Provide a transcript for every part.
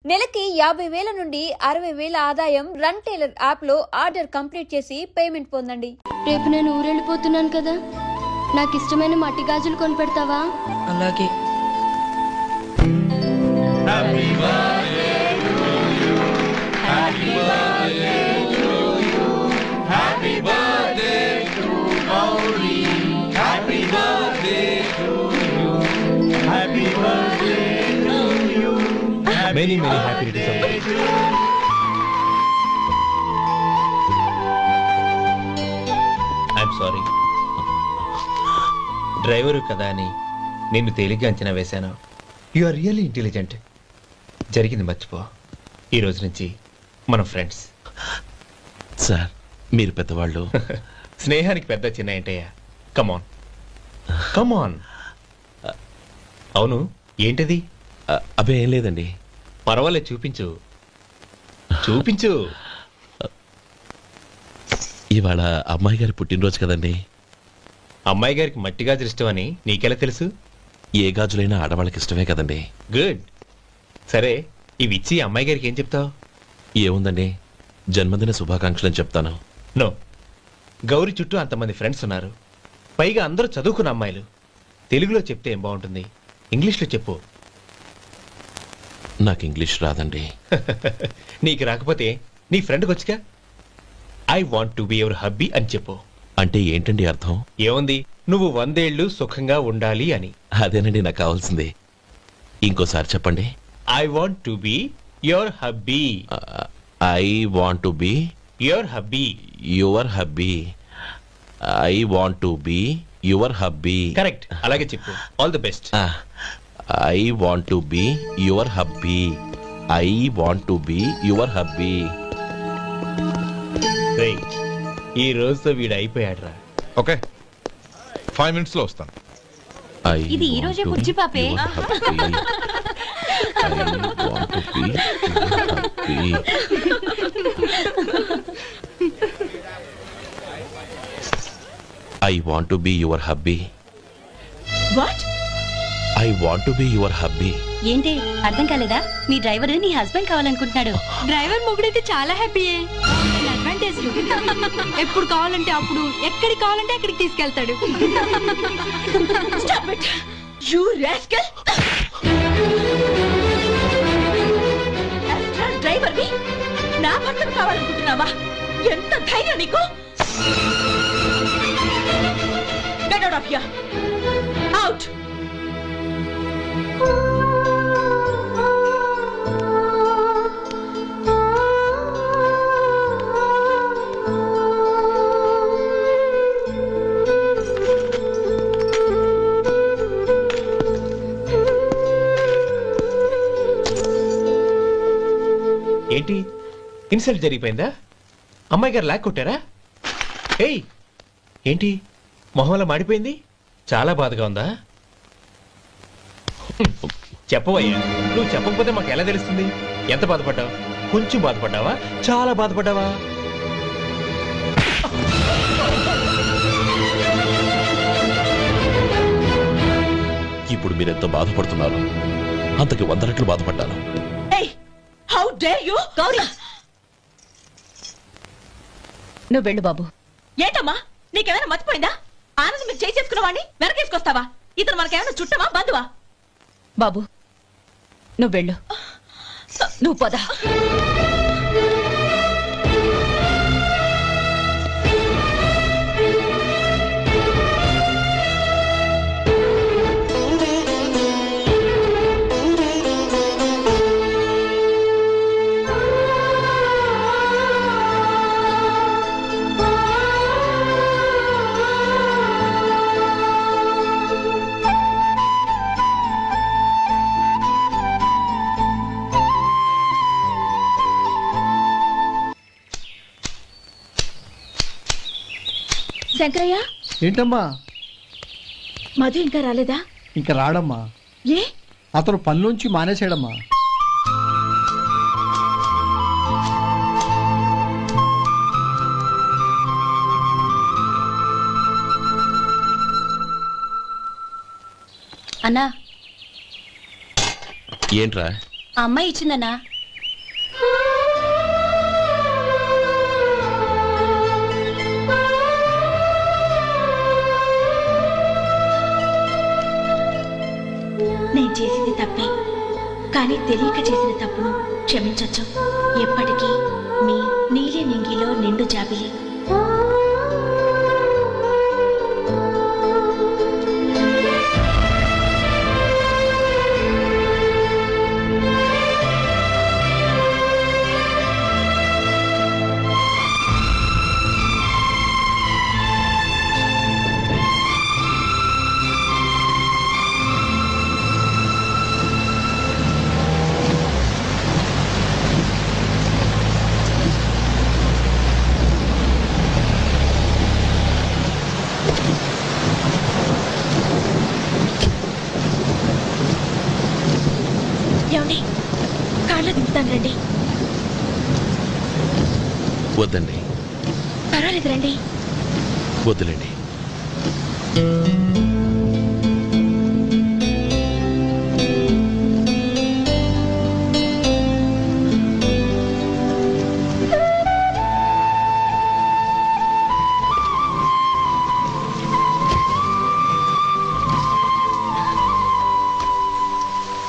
నెలకి 50,000 నుండి 60,000 ఆదాయం రన్ టైలర్ యాప్ లో ఆర్డర్ కంప్లీట్ చేసి పేమెంట్ పొందండి. రేపు నేను ఊరెళ్ళిపోతున్నాను కదా, నాకు ఇష్టమైన మట్టి గాజులు కొనిపెడతావా? అలాగే. Many happy returns. I'm sorry. Driver కదా అని నిన్ను తేలిగ్గా అంచనా వేశాను. You are really intelligent. జరిగింది మర్చిపో. ఈ రోజు నుంచి మనం ఫ్రెండ్స్. సార్ మీరు పెద్దవాళ్ళు. స్నేహానికి పెద్ద చిన్న ఏంటయ్యా? కమాన్ కమాన్. అవును, ఏంటది? అబ్బే ఏం లేదండి. పర్వాలేదు, చూపించు చూపించు. ఇవాళ అమ్మాయి గారి పుట్టినరోజు కదండి. అమ్మాయి గారికి మట్టి గాజులు ఇష్టమని నీకెలా తెలుసు? ఏ గాజులైనా ఆడవాళ్ళకి ఇష్టమే కదండి. గుడ్. సరే, ఇవి ఇచ్చి అమ్మాయి గారికి ఏం చెప్తావు? ఏముందండి, జన్మదిన శుభాకాంక్షలు అని చెప్తాను. నో, గౌరీ చుట్టూ అంతమంది ఫ్రెండ్స్ ఉన్నారు, పైగా అందరూ చదువుకున్న అమ్మాయిలు. తెలుగులో చెప్తే ఏం బాగుంటుంది? ఇంగ్లీష్లో చెప్పు. నాకు ఇంగ్లీష్ రాదండి. నీకు రాకపోతే నీ ఫ్రెండ్కి వచ్చిగా I want to be your hubby అని చెప్పు. అంటే ఏంటండి అర్థం? ఏముంది, నువ్వు 100 ఏళ్ళు సుఖంగా ఉండాలి అని. అదేనండి నాకు కావాల్సింది. ఇంకోసారి చెప్పండి. I want to be your hubby. I want to be your hubby. Your hubby. I want to be your hubby. Correct, అలాగే చెప్పు. All the best. I want to be your hubby. I want to be your hubby. ఈ రోజుతో వీడు అయిపోయాడ్రా. Okay, 5 minutes లో వస్తాను. ఇది ఈ రోజే బుజ్జి పాపే. I want to be your hubby. What? I want to be your hubby. ఏంటి అర్థం కాలేదా? మీ డ్రైవర్ నీ హస్బెండ్ కావాలనుకుంటున్నాడు. డ్రైవర్ మొగుడైతే చాలా హ్యాపీయే. అడ్వాంటేజ్ ఎప్పుడు కావాలంటే అప్పుడు, ఎక్కడికి కావాలంటే అక్కడికి తీసుకెళ్తాడు. Stop it, you rascal! Driver వి నా భర్తను కావాలనుకుంటున్నావా? ఎంత ధైర్యం నీకు! Get out of here! Out! ఏంటి, ఇన్సల్ట్ జరిగిపోయిందా? అమ్మాయి గారు లాక్ కొట్టారా? ఏయ్, ఏంటి మొహంలో మాడిపోయింది? చాలా బాధగా ఉందా? చెప్పవయ్యా, నువ్వు చెప్పకపోతే మాకు ఎలా తెలుస్తుంది? ఎంత బాధపడ్డావు? కొంచెం బాధపడ్డావా? చాలా బాధపడ్డావా? ఇప్పుడు మీరెంత బాధపడుతున్నారు, అంతకి 100 రెట్లు బాధపడ్డాను. How dare you, Gauri! నువ్వు వెళ్ళు బాబు. ఏంటమ్మా, నీకేమైనా మర్చిపోయిందా? ఆనందం మీరు చేసుకున్న వాడిని వెనకేసుకొస్తావా? ఇతను మనకేమైనా చుట్టమా బంధువా? బాబు నువ్వు వెళ్ళు, నువ్వు పద. శంకరయ్య, ఏంటమ్మా? మధు ఇంకా రాలేదా? ఇంకా రాడమ్మా. ఏ? అతను పనిలోంచి మానేసాడమ్మా. అన్నా, ఏంట్రా? ఆ అమ్మాయి ఇచ్చిందన్నా. నేను చేసింది తప్పే, కానీ తెలియక చేసిన తప్పును క్షమించొచ్చు. ఎప్పటికీ మీ నీలి నింగిలో నిండు జాబిలి. ఏమండి, కార్లో దింపుతాను రండి. వద్దండి, పర్వాలేదు రండి. వద్దులేండి.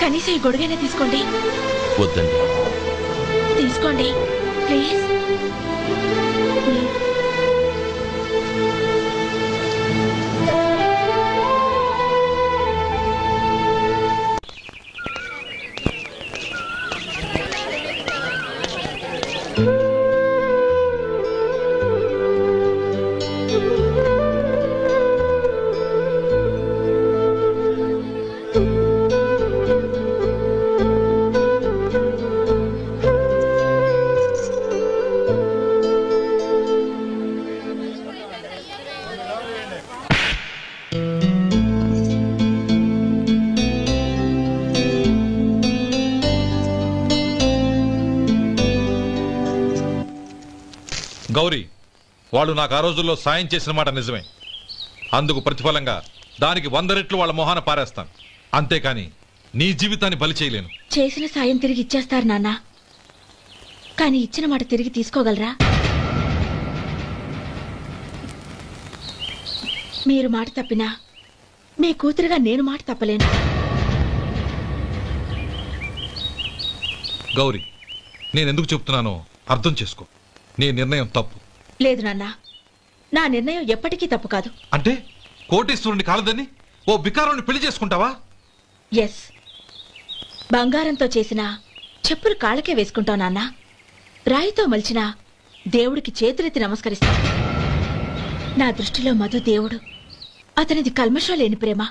కనీసం ఈ గొడుగైనా తీసుకోండి. వద్దండి. తీసుకోండి ప్లీజ్. గౌరీ, వాళ్ళు నాకు ఆ రోజుల్లో సాయం చేసిన మాట నిజమే. అందుకు ప్రతిఫలంగా దానికి 100 రెట్లు వాళ్ళ మొహాన పారేస్తాను. అంతేకాని నీ జీవితాన్ని బలి చేయలేను. చేసిన సాయం తిరిగి ఇచ్చేస్తారు నాన్న, కానీ ఇచ్చిన మాట తిరిగి తీసుకోగలరా? మీరు మాట తప్పినా మీ కూతురుగా నేను మాట తప్పలేను. గౌరీ, నేనెందుకు చెప్తున్నానో అర్థం చేసుకో. నీ నిర్ణయం తప్పు. లేదు నాన్న, నా నిర్ణయం ఎప్పటికీ తప్పు కాదు. అంటే కోటీశ్వరుని కాలదని ఓ బికారుని పెళ్లి చేసుకుంటావా? ఎస్, బంగారంతో చేసిన చెప్పులు కాళ్ళకే వేసుకుంటావు నాన్న. రాయితో మలిచిన దేవుడికి చేతులెత్తి నమస్కరిస్తా. నా దృష్టిలో మధు దేవుడు, అతనిది కల్మషం లేని ప్రేమ.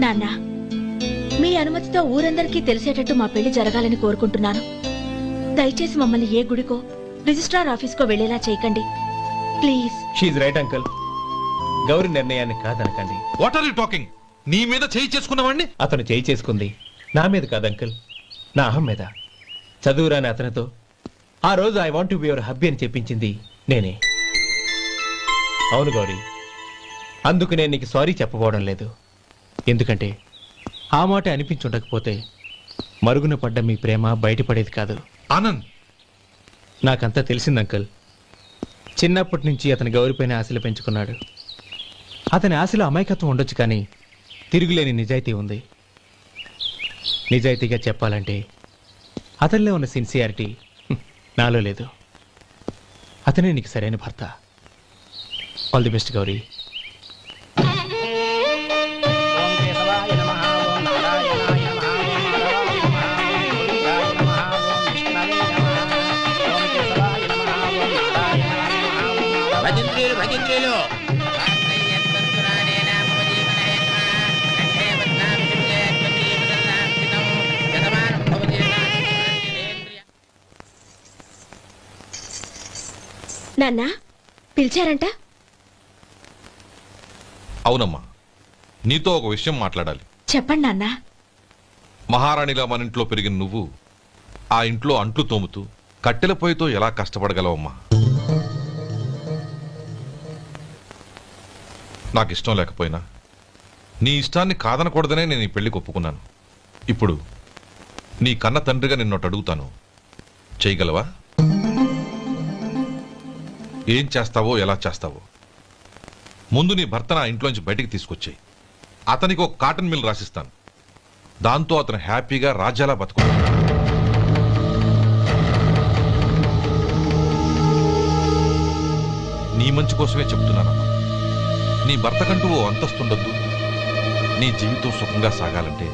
నాన్న, మీ అనుమతితో ఊరందరికీ తెలిసేటట్టు మా పెళ్లి జరగాలని కోరుకుంటున్నాను. దయచేసి మమ్మల్ని ఏ గుడికో రిజిస్ట్రార్ ఆఫీస్కో వెళ్లేలా చేయకండి please. She's right uncle. Gauri నిర్ణయాన్ని కాదనకండి. What are you talking? నీ మీద చేయి చేసుకున్నవాడిని అతను చేయి చేసుకుంది నా మీద కాదు అంకుల్, నా అహం మీద. చదువురాని అతనితో ఆ రోజు I want to be your hubby అని చెప్పించింది నేనే. అవును గౌరీ, అందుకు నేను నీకు సారీ చెప్పబోవడం లేదు. ఎందుకంటే ఆ మాట అనిపించుండకపోతే మరుగున పడ్డ మీ ప్రేమ బయటపడేది కాదు. ఆనంద్, నాకంతా తెలిసింది అంకుల్. చిన్నప్పటి నుంచి అతని గౌరీపైన ఆశలు పెంచుకున్నాడు. అతని ఆశలో అమాయకత్వం ఉండొచ్చు, కానీ తిరుగులేని నిజాయితీ ఉంది. నిజాయితీగా చెప్పాలంటే అతనిలో ఉన్న సిన్సియారిటీ నాలో లేదు. అతనే నీకు సరైన భర్త. All the best Gauri. నాన్న, పిలిచారంట? అవునమ్మా, నీతో ఒక విషయం మాట్లాడాలి. చెప్పండి నాన్న. మహారాణిలా మన ఇంట్లో పెరిగిన నువ్వు ఆ ఇంట్లో అంట్లు తోముతూ కట్టెల పొయ్యితో ఎలా కష్టపడగలవమ్మా? నాకు ఇష్టం లేకపోయినా నీ ఇష్టాన్ని కాదనకూడదనే నేను ఈ పెళ్లికి ఒప్పుకున్నాను. ఇప్పుడు నీ కన్న తండ్రిగా నిన్నొకటి అడుగుతాను, చేయగలవా? ఏం చేస్తావో, ఎలా చేస్తావో ముందు నీ భర్త నా ఇంట్లోంచి బయటికి తీసుకొచ్చేయి. అతనికి ఒక కాటన్ మిల్ రాసిస్తాను. దాంతో అతను హ్యాపీగా రాజ్యాలా బతుకుతాడు. నీ మంచి కోసమే చెప్తున్నానమ్మా. నీ భర్తకంటూ ఓ అంతస్తుండొద్దు. నీ జీవితం సుఖంగా సాగాలంటే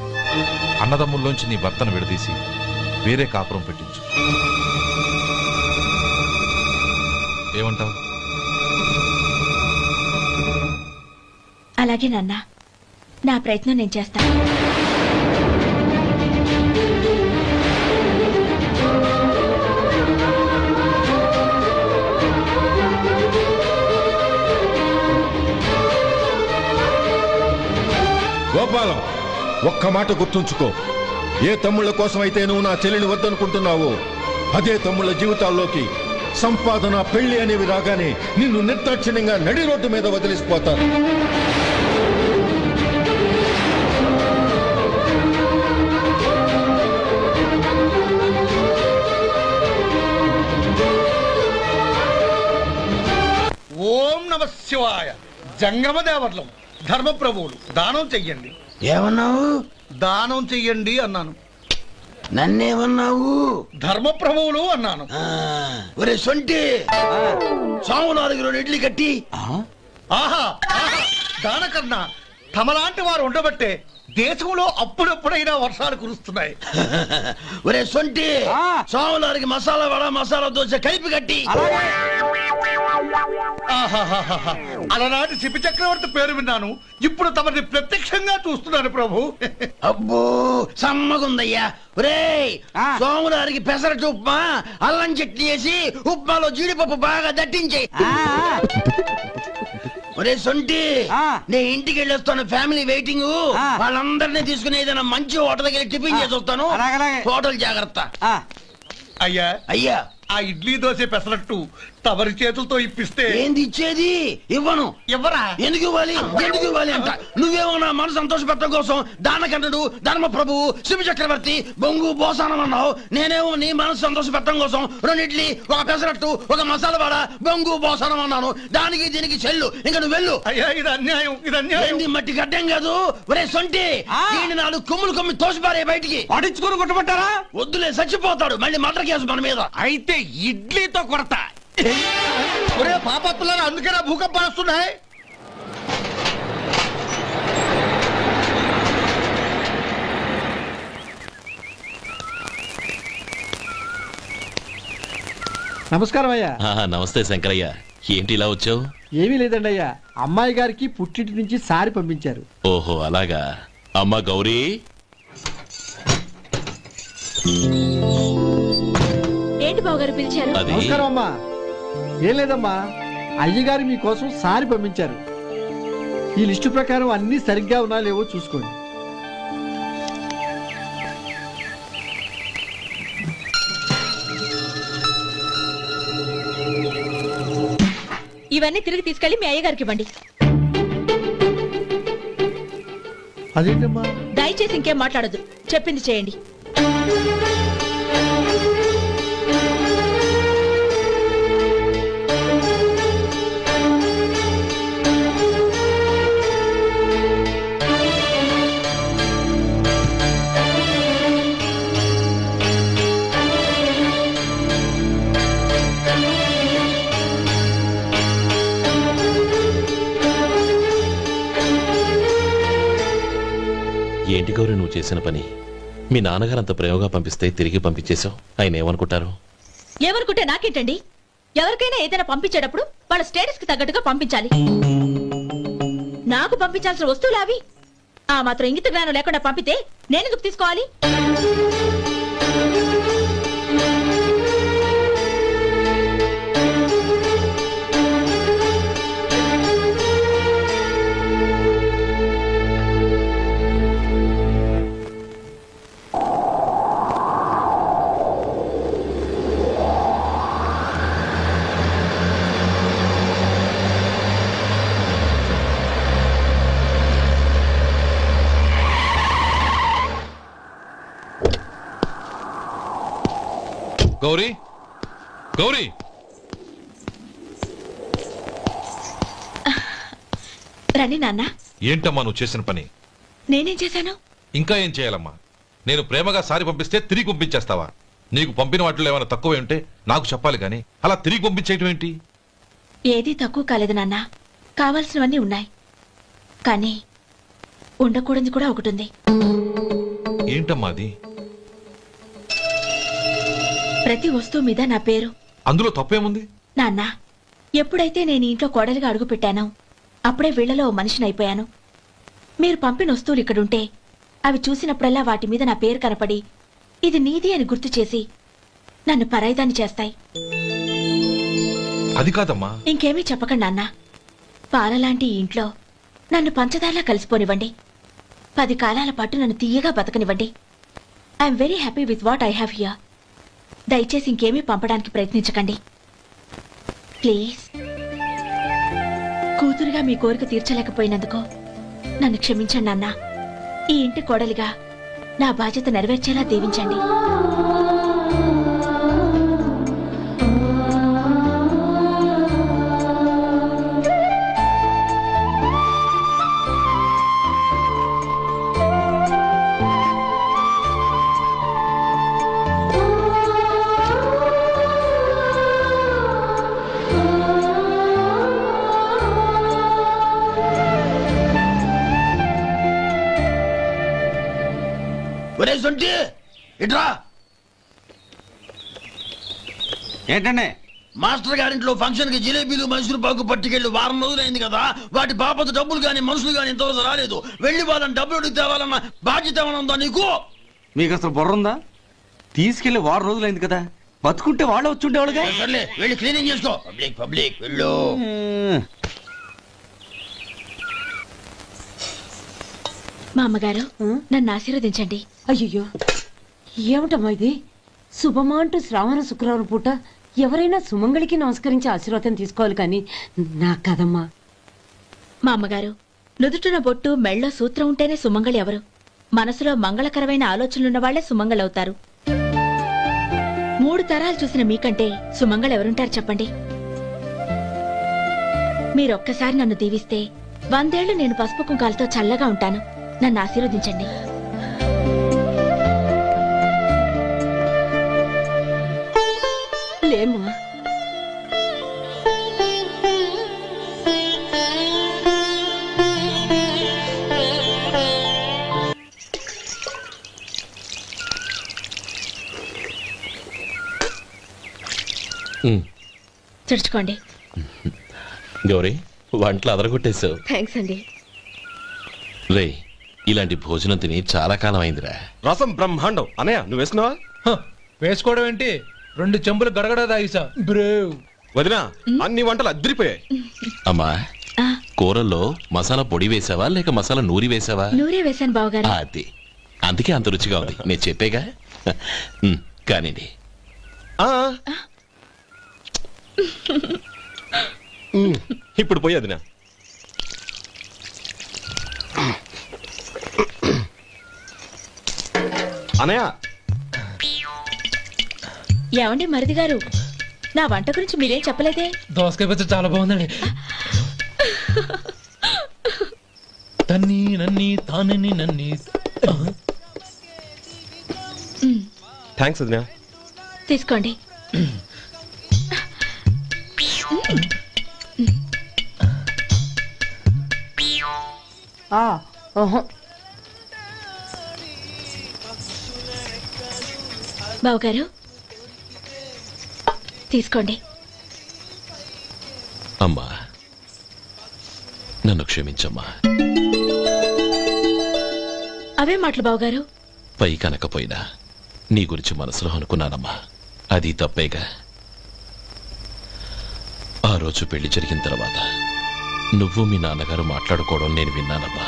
అన్నదమ్ముల్లోంచి నీ భర్తను విడదీసి వేరే కాపురం పెట్టించు. ఏమంటావు? అలాగే నాన్న, నా ప్రయత్నం నేను చేస్తాను. గోపాలం, ఒక్క మాట గుర్తుంచుకో. ఏ తమ్ముళ్ళ కోసం అయితే నువ్వు నా చెల్లిని వద్దనుకుంటున్నావో అదే తమ్ముళ్ళ జీవితాల్లోకి సంపాదన, పెళ్లి అనేవి రాగానే నిన్ను నిర్దాక్షిణ్యంగా నడి రోడ్డు మీద వదిలిసిపోతారు. ఓం నమ శివాయ. జంగమ దేవర్లం, ధర్మప్రభువులు, దానం చెయ్యండి. ఏమన్నావు? దానం చెయ్యండి అన్నాను. నన్నేమన్నావు? ధర్మప్రభువులు అన్నాను. ఒరే సొంటి, సాము 4 ఇడ్లీ కట్టి. ఆహా, దానకన్నా తమలాంటి వారు ఉండబట్టే దేశంలో అప్పుడప్పుడైనా వర్షాలు కురుస్తున్నాయి. ఒరే సొంటి, సాము 4 మసాలా వడ, మసాలా దోశ కలిపి కట్టి. ఆహాహాహా, అలనాటి శిపి చక్రవర్తి పేరు విన్నాను, ఇప్పుడు తమని ప్రత్యక్షంగా చూస్తున్నాను ప్రభు. అబ్బో సమ్మగుందయ్యా. ఒరే సోములారికి పెసరట్టు ఉప్మా, అల్లం చట్నీ వేసి ఉప్మాలో జీడిపప్పు బాగా దట్టించే. ఒరే సొంటి, నేను ఇంటికి వెళ్ళొస్తాను, ఫ్యామిలీ వెయిటింగ్. వాళ్ళందరినీ తీసుకుని ఏదైనా మంచి హోటల్ దగ్గర టిఫిన్ చేసి వస్తాను. హోటల్ జాగ్రత్త. అయ్యా అయ్యా, ఆ ఇడ్లీ దోశ పెసరట్టు తమరి చేతులతో ఇప్పిస్తే. ఏంది ఇచ్చేది? ఇవ్వను. ఎవరా? ఎందుకు ఇవ్వాలి? ఎందుకు ఇవ్వాలి అంట? నువ్వేమో నా మనసు సంతోషపెట్టడం కోసం దానకంటుడు, ధర్మ ప్రభువు, శివ చక్రవర్తి, బొంగు బోసానం అన్నావు. నేనేమో నీ మనసు సంతోషపెట్టడం కోసం 2 ఇడ్లీ, 1 పెసరట్టు, 1 మసాలా వాడ, బొంగు బోసానం అన్నాను. దానికి దీనికి చెల్లు. ఇంకా నువ్వు వెళ్ళు. అయ్యా ఇది అన్యాయం, ఇది అన్యాయం. ఏంది మట్టి గడ్డం కాదు. ఒరే సొంటి, దీన్ని 4 కొమ్ములు కొమ్మి తోసిపారే బయటికి. పడించుకుని కొట్టమంటారా? వద్దులే, చచ్చిపోతాడు. మళ్ళీ మర్డర్ కేసు మన మీద. అయితే ఇడ్లీతో కొడతా. ఒరే పాపత్తులారా, అందుకేనా భూకంపాలు వస్తున్నాయి? నమస్కారం అయ్యా. నమస్తే శంకరయ్య, ఏంటి ఇలా వచ్చావు? ఏమీ లేదండి అయ్యా, అమ్మాయి గారికి పుట్టింటి నుంచి సారి పంపించారు. ఓహో అలాగా. అమ్మా గౌరీ, ఏంటి బావగారు పిలిచారు? అది నమస్కారం అమ్మా. ఏం లేదమ్మా, అయ్యగారు మీకోసం సారి పంపించారు. ఈ లిస్టు ప్రకారం అన్ని సరిగ్గా ఉన్నా లేవో చూసుకోండి. ఇవన్నీ తిరిగి తీసుకెళ్లి మీ అయ్యగారికి ఇవ్వండి. అదేంటమ్మా? దయచేసి ఇంకేం మాట్లాడద్దు, చెప్పింది చేయండి. ఏంటి గౌరీ నువ్వు చేసిన పని? మీ నాన్నగారు అంత ప్రేమగా పంపిస్తే తిరిగి పంపించేశావు. ఆయన ఏమనుకుంటారు? ఏమనుకుంటే నాకేంటండి? ఎవరికైనా ఏదైనా పంపించేటప్పుడు వాళ్ళ స్టేటస్ కి తగ్గట్టుగా పంపించాలి. నాకు పంపించాల్సిన వస్తువులు అవి. ఆ మాత్రం ఇంగిత జ్ఞానం లేకుండా పంపితే నేనెందుకు తీసుకోవాలి? గౌరీ, గౌరీ, రండి నాన్న. ఏంటమ్మా నువ్వు చేసిన పని? నేనేం చేశాను? ఇంకా ఏం చేయాలమ్మా? నేను ప్రేమగా సారి పంపిస్తే తిరిగి పంపించేస్తావా? నీకు పంపిన వాటిలో ఏమైనా తక్కువ ఉంటే నాకు చెప్పాలి కానీ అలా తిరిగి పంపించేయటం ఏంటి? ఏదీ తక్కువ కాలేదు నాన్న, కావాల్సినవన్నీ ఉన్నాయి. కానీ ఉండకూడదు కూడా ఒకటి ఉంది. ఏంటమ్మా అది? ప్రతి వస్తువు మీద నా పేరు. అందులో తప్పేముంది? నాన్న, ఎప్పుడైతే నేను ఇంట్లో కోడలిగా అడుగు పెట్టానో అప్పుడే వీళ్లలో ఓ మనిషిని అయిపోయాను. మీరు పంపిన వస్తువులు ఇక్కడుంటే అవి చూసినప్పుడల్లా వాటి మీద నా పేరు కనపడి ఇది నీది అని గుర్తు చేసి నన్ను పరాయిదాన్ని చేస్తాయి. అది కాదమ్మా. ఇంకేమీ చెప్పకండి నాన్న. పాలలాంటి ఈ ఇంట్లో నన్ను పంచదారలా కలిసిపోనివ్వండి. 10 కాలాల పాటు నన్ను తీయగా బతకనివ్వండి. I'm very happy with what I have here. దయచేసి ఇంకేమీ పంపడానికి ప్రయత్నించకండి ప్లీజ్. కూతురుగా మీ కోరిక తీర్చలేకపోయినందుకు నన్ను క్షమించండి నాన్న. ఈ ఇంటి కోడలిగా నా బాధ్యత నెరవేర్చేలా దీవించండి. ఒరే సొంటి ఇట్రా. ఏంటండి? మాస్టర్ గారింట్లో ఫంక్షన్ కి జిలేబీలు మైసూరు పాకు పట్టుకెళ్ళి వారం రోజులైంది కదా. వాటి బాపత డబ్బులు గాని మనుషులు గాని ఇంతవరకు రాలేదు. వెళ్ళి వాళ్ళని డబ్బులు అడిగి తేవాలన్న బాధ్యత ఏమైనా ఉందా నీకు? మీకు అసలు బుర్ర ఉందా? తీసుకెళ్లి వారం రోజులైంది కదా, బతుకుంటే వాళ్ళు వచ్చి ఉండేవాళ్ళుగా. సర్లే వెళ్ళి క్లీనింగ్ చేసుకో. పబ్లిక్ పబ్లిక్ వెళ్ళు. మా అమ్మగారు నన్ను ఆశీర్వదించండి. అయ్యో ఏమిటమ్మా ఇది? శుభమా అంటూ శ్రావణ శుక్రవారం పూట ఎవరైనా సుమంగళికి నమస్కరించి ఆశీర్వాదం తీసుకోవాలి కానీ నా కదమ్మా. మా అమ్మగారు నుదుటిన బొట్టు మెళ్ళో సూత్రం ఉంటేనే సుమంగళి ఎవరు? మనసులో మంగళకరమైన ఆలోచనలున్న వాళ్లే సుమంగళవుతారు. 3 తరాలు చూసిన మీకంటే సుమంగళ ఎవరుంటారు చెప్పండి? మీరొక్కసారి నన్ను దీవిస్తే 100 ఏళ్లు నేను పసుపు కుంకాలతో చల్లగా ఉంటాను. నన్ను ఆశీర్వదించండి. లేమ్మా. చుడుచుకోండి. గౌరీ, వంటలు అదరగొట్టేశావు. థ్యాంక్స్ అండి. రే, ఇలాంటి భోజనం తిని చాలా కాలం అయిందిరా. రసం బ్రహ్మాండం. అనయ్య నువ్వు వేసుకున్నావా? వేసుకోవడం ఏంటి, 2 చెంబులు గడగడ తాగిసా బ్రేవ్. వదినా, అన్ని వంటలు అద్దరిపోయాయి. అమ్మా, కూరల్లో మసాలా పొడి వేసావా లేక మసాలా నూరి వేసావా? నూరే వేశాను బావగారు. అది అందుకే అంత రుచిగా ఉంది. నేను చెప్పేగా. కానివ్వండి. ఇప్పుడు పోయి వదినా. అనయ్య. ఏమండి మరిది గారు, నా వంట గురించి మీరేం చెప్పలేదే? దోసకాయ పచ్చడి చాలా బాగుందండి. తన్ని నన్ని తానని నన్ని. థ్యాంక్స్ వదినా. తీసుకోండి. బావగారు తీసుకోండి. అమ్మా, నన్ను క్షమించమ్మా. అవే మాటలు బావగారు. పై కనకపోయినా నీ గురించి మనసులో అనుకున్నానమ్మా. అది తప్పేగా. ఆ రోజు పెళ్లి జరిగిన తర్వాత నువ్వు మీ నాన్నగారు మాట్లాడుకోవడం నేను విన్నానమ్మా.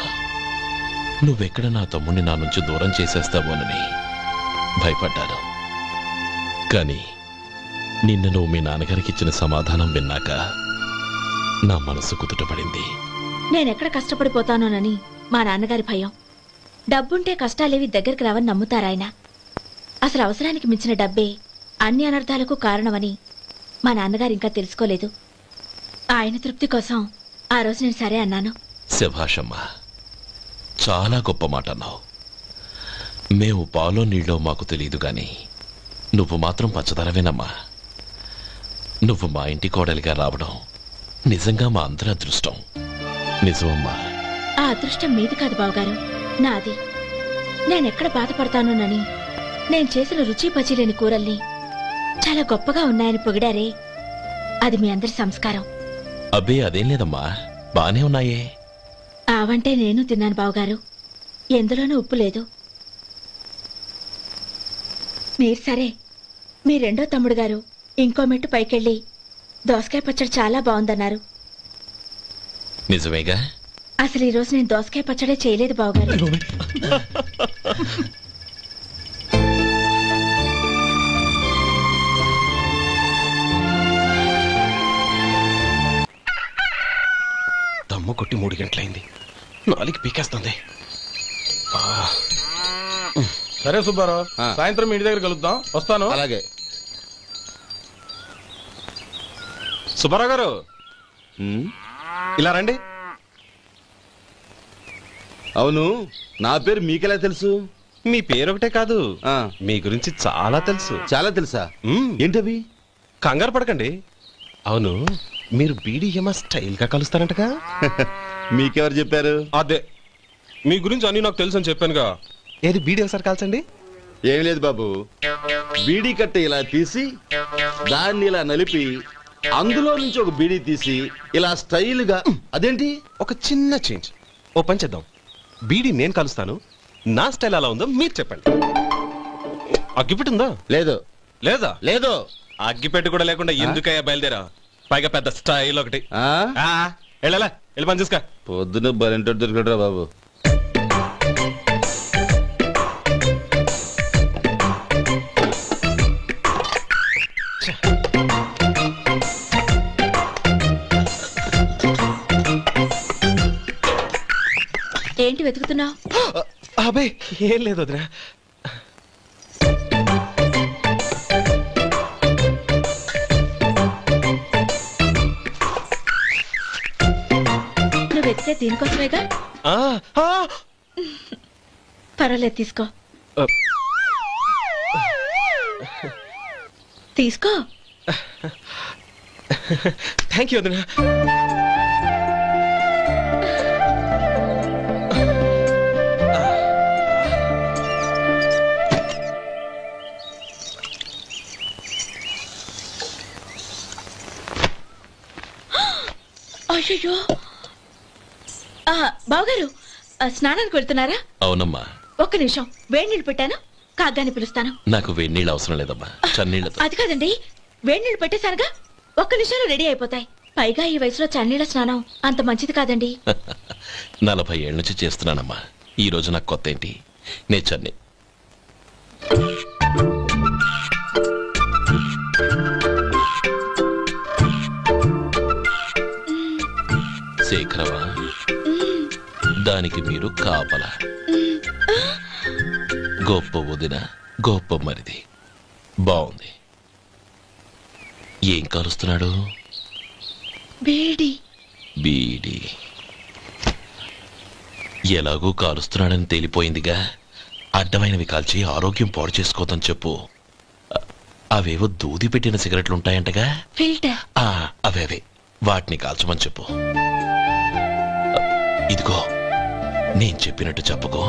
నువ్వెక్కడ నా తమ్ముడిని నా నుంచి దూరం చేసేస్తావోనని భయపడ్డాను. కానీ నిన్న నువ్వు మీ నాన్నగారికి ఇచ్చిన సమాధానం విన్నాక నా మనసు కుదుటపడింది. నేనెక్కడ కష్టపడిపోతానోనని మా నాన్నగారి భయం. డబ్బుంటే కష్టాలేవి దగ్గరికి రావని నమ్ముతారాయన. అసలు అవసరానికి మించిన డబ్బే అన్ని అనర్థాలకు కారణమని మా నాన్నగారు ఇంకా తెలుసుకోలేదు. ఆయన తృప్తి కోసం ఆ రోజు నేను సరే అన్నాను. శభాషమ్మా, చాలా గొప్ప మాట అన్నావు. మేము పాలో నీళ్ళో మాకు తెలియదు గాని నువ్వు మాత్రం పచ్చదనవేనమ్మా. నువ్వు మా ఇంటి కోడలిగా రావడం నిజంగా మా అందరి అదృష్టం. నిజమమ్మా. ఆ అదృష్టం మీది కాదు బావగారు, నాది. నేనెక్కడ బాధపడతానోనని నేను చేసిన రుచి పచిలేని కూరల్ని చాలా గొప్పగా ఉన్నాయని పొగిడారే, అది మీ అందరి సంస్కారం. అబ్బే అదేం లేదమ్మా, బానే ఉన్నాయే. ఆవంటే నేను తిన్నాను బావగారు, ఎందులోనూ ఉప్పు లేదు. మీరు సరే, మీ రెండో తమ్ముడు గారు ఇంకో మెట్టు పైకెళ్ళి దోసకాయ పచ్చడి చాలా బాగుందన్నారు. నిజమేగా? అసలు ఈరోజు నేను దోసకాయ పచ్చడే చేయలేదు బావగారు. దమ్ము కొట్టి 3 గంటలైంది, 4 పీకేస్తుంది. సరే సుబ్బారావు, సాయంత్రం మీ ఇంటి దగ్గర కలుద్దాం. వస్తాను. అలాగే. సుబ్బారావు గారు ఇలా రండి. అవును, నా పేరు మీకెలా తెలుసు? మీ పేరు ఒకటే కాదు, మీ గురించి చాలా తెలుసు. చాలా తెలుసా? ఏంటవి? కంగారు పడకండి. అవును, మీరు బీడీఎం స్టైల్ గా కలుస్తారంటగా? మీకెవరు చెప్పారు? అదే, మీ గురించి అన్ని నాకు తెలుసు అని చెప్పానుగా. ఏది బీడీ ఒకసారి కాల్చండి. ఏం లేదు బాబు, బీడీ కట్ట ఇలా తీసి దాన్ని ఇలా నలిపి అందులో నుంచి ఒక బీడీ తీసి ఇలా స్టైల్ గా. అదేంటి? ఒక చిన్న చేంజ్. ఓ పని చేద్దాం, బీడీ నేను కలుస్తాను, నా స్టైల్ అలా ఉందో మీరు చెప్పండి. అగ్గిపెట్టి ఉందా? లేదు. లేదా? లేదు. అగ్గిపెట్టి కూడా లేకుండా ఎందుకయ్యా బయలుదేరా? పైగా పెద్ద స్టైల్ ఒకటి. వెళ్ళాలా, వెళ్ళి పని చూసుకో. పొద్దున బలింటో దొరికడరా బాబు. ఏంటి వెతుకుతున్నావు? అబే ఏం లేదు వదినా. నువ్వు వెతికే దీనికోసమేగా. పర్వాలేదు, తీసుకో. తీసుకో. థ్యాంక్ యూ వదినా. అయ్యో, బావగారు స్నానానికి వెళ్తున్నారా? అవునమ్మా. ఒక్క నిమిషం, వేడి నీళ్ళు పెట్టాను, కాగ్గాని పిలుస్తాను. నాకు వేడి నీళ్ళు అవసరం లేదమ్మా, చన్నీళ్ళతో. అది కాదండి, వేడి నీళ్ళు పెట్టేశానుగా, ఒక్క నిమిషంలో రెడీ అయిపోతాయి. పైగా ఈ వయసులో చన్నీళ్ళ స్నానం అంత మంచిది కాదండి. 40 ఏళ్ళ నుంచి చేస్తున్నానమ్మా, ఈ రోజు నాకు కొత్త ఏంటి? నే చన్ని. శేఖరవా, దానికి మీరు కాపలా. గొప్ప వదిన, గొప్ప మరిది. బాగుంది. ఏం కాలుస్తున్నాడు? బీడి. బీడి ఎలాగూ కాలుస్తున్నాడని తేలిపోయిందిగా. అడ్డమైనవి కాల్చి ఆరోగ్యం పాడు చేసుకోదని చెప్పు. అవేవో దూది పెట్టిన సిగరెట్లు ఉంటాయంటగా, ఫిల్టర్. అవే వాటిని కాల్చమని చెప్పు. ఇదిగో నేను చెప్పినట్టు చెప్పుకో.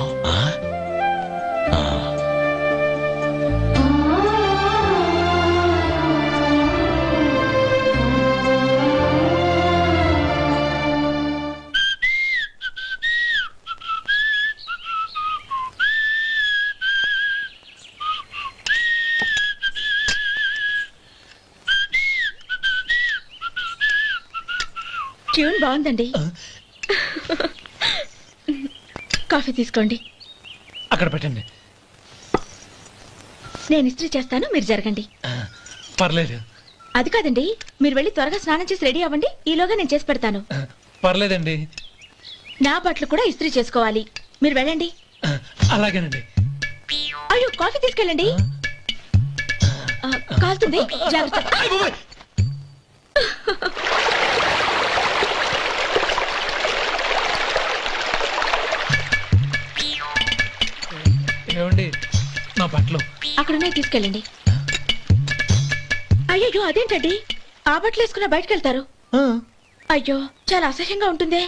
ట్యూన్ బాగుందండి. కాఫీ తీసుకోండి. అక్కడ పెట్టండి. నేను ఇస్త్రీ చేస్తాను, మీరు జరగండి. పర్లేదు. అది కాదండి, మీరు వెళ్ళి త్వరగా స్నానం చేసి రెడీ అవ్వండి, ఈలోగా నేను చేసి పెడతాను. పర్లేదండి. నా బట్టలు కూడా ఇస్త్రీ చేసుకోవాలి, మీరు వెళ్ళండి. అలాగేనండి. అయ్యో, కాఫీ తీసుకెళ్ళండి. కాలుతుంది, జాగ్రత్త. ఏమండి, బట్టలు అక్కడున్నాయి, తీసుకెళ్ళండి. అయ్యో అదేంటండి ఆ బట్టలు వేసుకున్న బయటకు వెళ్తారు? అయ్యో చాలా అసహ్యంగా ఉంటుందే.